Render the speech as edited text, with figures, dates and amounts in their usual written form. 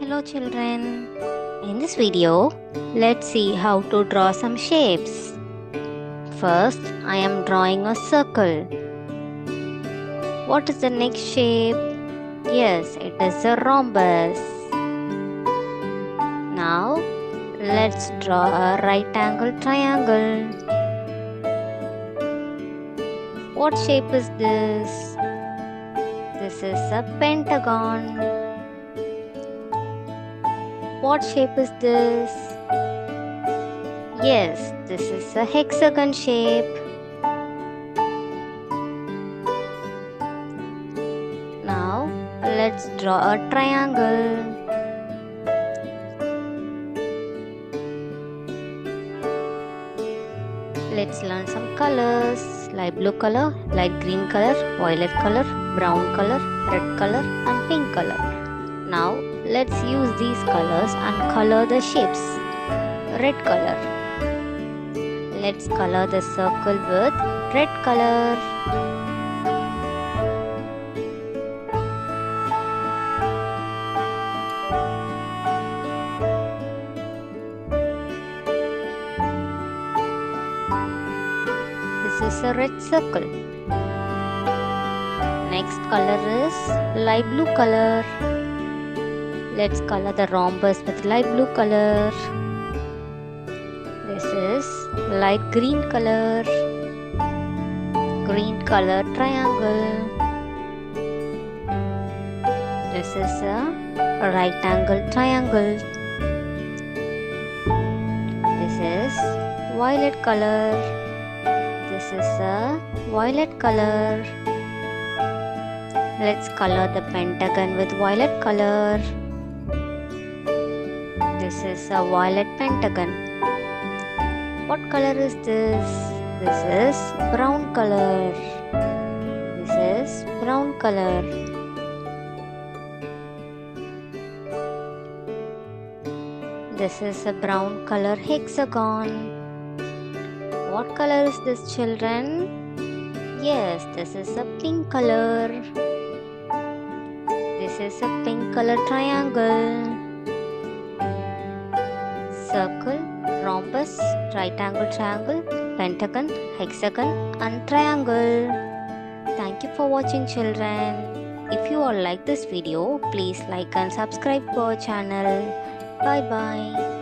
Hello children, in this video, let's see how to draw some shapes. First, I am drawing a circle. What is the next shape? Yes, it is a rhombus. Now, let's draw a right angle triangle. What shape is this? This is a pentagon. What shape is this? Yes, this is a hexagon shape. Now, let's draw a triangle. Let's learn some colors. Light blue color, light green color, violet color, brown color, red color and pink color. Now, let's use these colors and color the shapes. Red color. Let's color the circle with red color. This is a red circle. Next color is light blue color. Let's color the rhombus with light blue color. This is light green color. Green color triangle. This is a right angle triangle. This is violet color. This is a violet color. Let's color the pentagon with violet color. This is a violet pentagon. What color is this? This is brown color. This is brown color. This is a brown color hexagon. What color is this, children? Yes, this is a pink color. This is a pink color triangle. Circle, rhombus, right angle triangle, pentagon, hexagon and triangle. Thank you for watching, children. If you all like this video, please like and subscribe to our channel. Bye bye.